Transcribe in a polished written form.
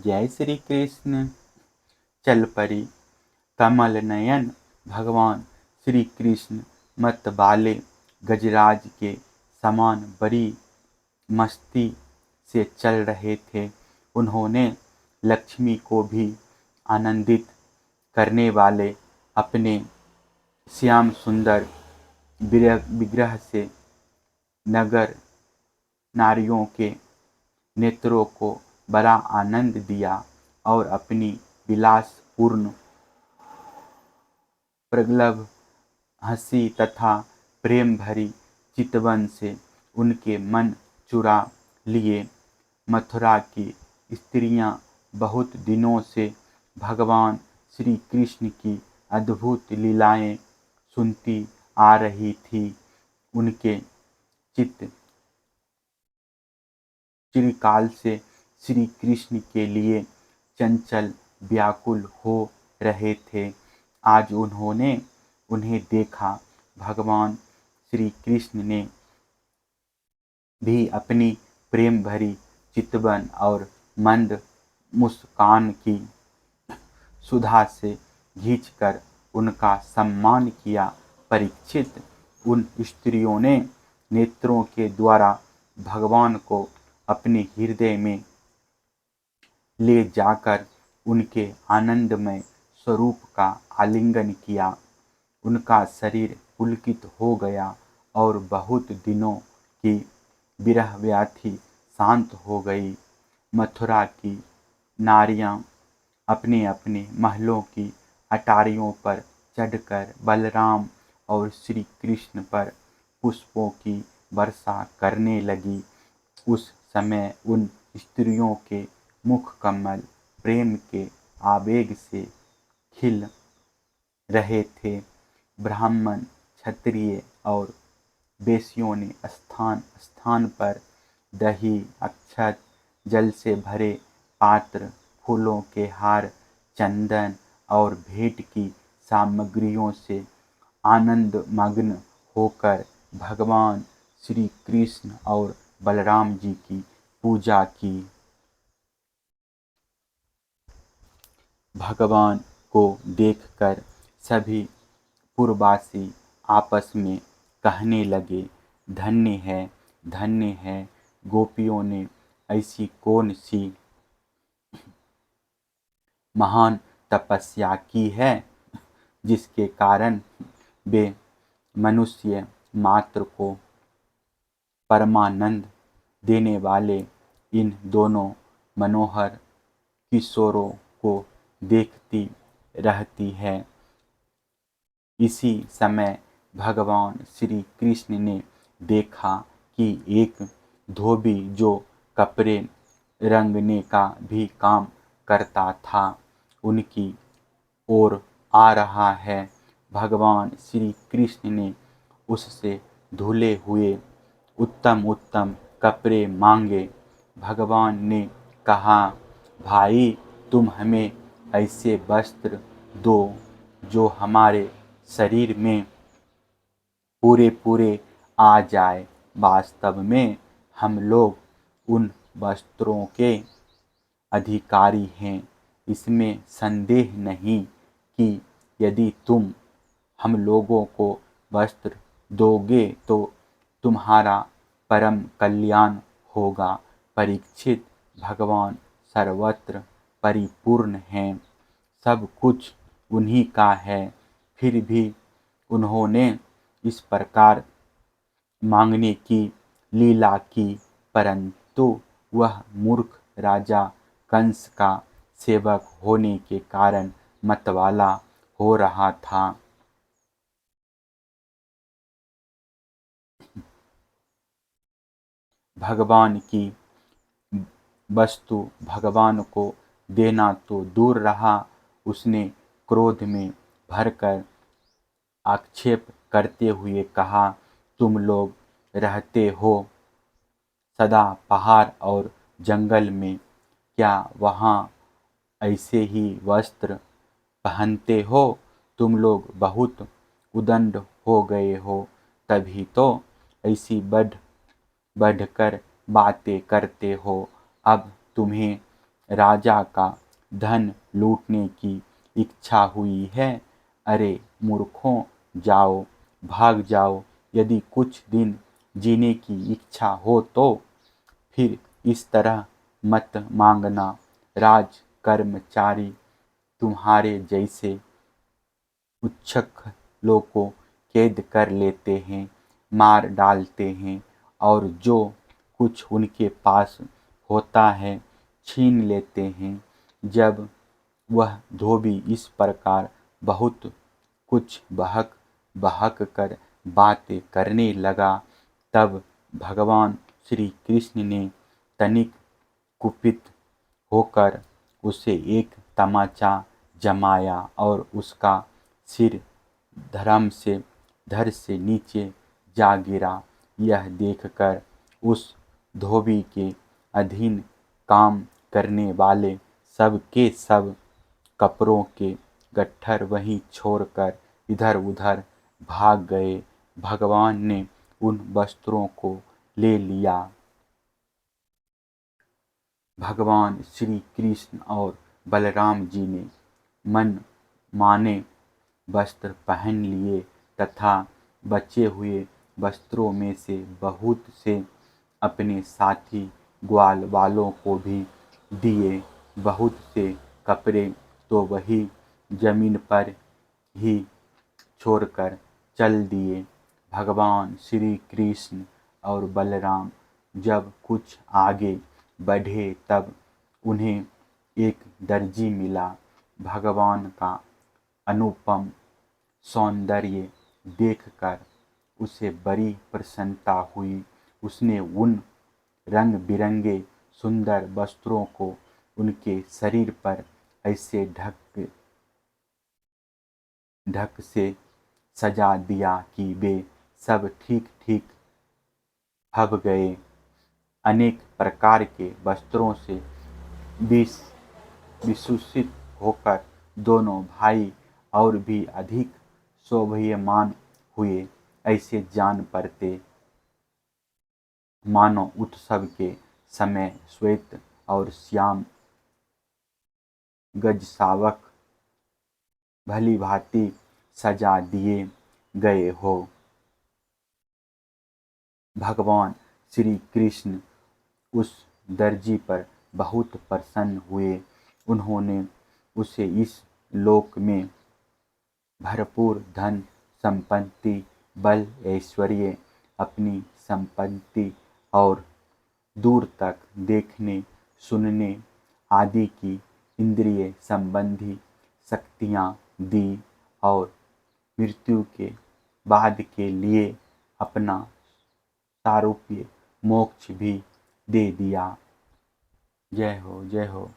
जय श्री कृष्ण। चल परी कमल नयन भगवान श्री कृष्ण मत वाले गजराज के समान बड़ी मस्ती से चल रहे थे। उन्होंने लक्ष्मी को भी आनंदित करने वाले अपने श्याम सुंदर विग्रह से नगर नारियों के नेत्रों को बड़ा आनंद दिया और अपनी विलासपूर्ण प्रगल्भ हंसी तथा प्रेम भरी चितवन से उनके मन चुरा लिए। मथुरा की स्त्रियां बहुत दिनों से भगवान श्री कृष्ण की अद्भुत लीलाएं सुनती आ रही थी। उनके चित्त चिरकाल से श्री कृष्ण के लिए चंचल व्याकुल हो रहे थे। आज उन्होंने उन्हें देखा। भगवान श्री कृष्ण ने भी अपनी प्रेम भरी चितवन और मंद मुस्कान की सुधा से खींचकर उनका सम्मान किया। परीक्षित, उन स्त्रियों ने नेत्रों के द्वारा भगवान को अपने हृदय में ले जाकर उनके आनंदमय स्वरूप का आलिंगन किया। उनका शरीर पुलकित हो गया और बहुत दिनों की विरह व्याधि शांत हो गई। मथुरा की नारियां अपने अपने महलों की अटारियों पर चढ़कर बलराम और श्री कृष्ण पर पुष्पों की वर्षा करने लगी। उस समय उन स्त्रियों के मुख कमल प्रेम के आवेग से खिल रहे थे। ब्राह्मण, क्षत्रिय और वेश्यों ने स्थान स्थान पर दही, अक्षत, जल से भरे पात्र, फूलों के हार, चंदन और भेंट की सामग्रियों से आनंदमग्न होकर भगवान श्री कृष्ण और बलराम जी की पूजा की। भगवान को देखकर सभी पुरवासी आपस में कहने लगे, धन्य है, धन्य है। गोपियों ने ऐसी कौन सी महान तपस्या की है जिसके कारण वे मनुष्य मात्र को परमानंद देने वाले इन दोनों मनोहर किशोरों को देखती रहती है। इसी समय भगवान श्री कृष्ण ने देखा कि एक धोबी जो कपड़े रंगने का भी काम करता था उनकी ओर आ रहा है। भगवान श्री कृष्ण ने उससे धुले हुए उत्तम उत्तम कपड़े मांगे। भगवान ने कहा, भाई, तुम हमें ऐसे वस्त्र दो जो हमारे शरीर में पूरे पूरे आ जाए। वास्तव में हम लोग उन वस्त्रों के अधिकारी हैं। इसमें संदेह नहीं कि यदि तुम हम लोगों को वस्त्र दोगे तो तुम्हारा परम कल्याण होगा। परीक्षित, भगवान सर्वत्र परिपूर्ण हैं, सब कुछ उन्हीं का है। फिर भी उन्होंने इस प्रकार मांगने की लीला की, परंतु वह मूर्ख राजा कंस का सेवक होने के कारण मतवाला हो रहा था। भगवान की वस्तु भगवान को देना तो दूर रहा, उसने क्रोध में भरकर आक्षेप करते हुए कहा, तुम लोग रहते हो सदा पहाड़ और जंगल में, क्या वहाँ ऐसे ही वस्त्र पहनते हो? तुम लोग बहुत उद्दंड हो गए हो, तभी तो ऐसी बढ़कर बातें करते हो। अब तुम्हें राजा का धन लूटने की इच्छा हुई है? अरे मूर्खों, जाओ, भाग जाओ। यदि कुछ दिन जीने की इच्छा हो तो फिर इस तरह मत मांगना। राज कर्मचारी तुम्हारे जैसे उच्छृंखलों को कैद कर लेते हैं, मार डालते हैं और जो कुछ उनके पास होता है छीन लेते हैं। जब वह धोबी इस प्रकार बहुत कुछ बहक बहक कर बातें करने लगा, तब भगवान श्री कृष्ण ने तनिक कुपित होकर उसे एक तमाचा जमाया और उसका सिर धड़ से नीचे जा गिरा। यह देखकर उस धोबी के अधीन काम करने वाले सब के सब कपड़ों के गट्ठर वहीं छोड़कर इधर उधर भाग गए। भगवान ने उन वस्त्रों को ले लिया। भगवान श्री कृष्ण और बलराम जी ने मन माने वस्त्र पहन लिए तथा बचे हुए वस्त्रों में से बहुत से अपने साथी ग्वाल वालों को भी दिए। बहुत से कपड़े तो वही जमीन पर ही छोड़कर चल दिए। भगवान श्री कृष्ण और बलराम जब कुछ आगे बढ़े तब उन्हें एक दर्जी मिला। भगवान का अनुपम सौंदर्य देखकर उसे बड़ी प्रसन्नता हुई। उसने उन रंग बिरंगे सुंदर वस्त्रों को उनके शरीर पर ऐसे ढक से सजा दिया कि वे सब ठीक ठीक फब गए। अनेक प्रकार के वस्त्रों से विभूषित होकर दोनों भाई और भी अधिक शोभायमान हुए। ऐसे जान पड़ते मानो उत्सव के समय श्वेत और श्याम गजशावक भली भांति सजा दिए गए हो। भगवान श्री कृष्ण उस दर्जी पर बहुत प्रसन्न हुए। उन्होंने उसे इस लोक में भरपूर धन संपत्ति, बल ऐश्वर्य, अपनी संपत्ति और दूर तक देखने सुनने आदि की इंद्रिय संबंधी शक्तियाँ दी और मृत्यु के बाद के लिए अपना सारूप्य मोक्ष भी दे दिया। जय हो, जय हो।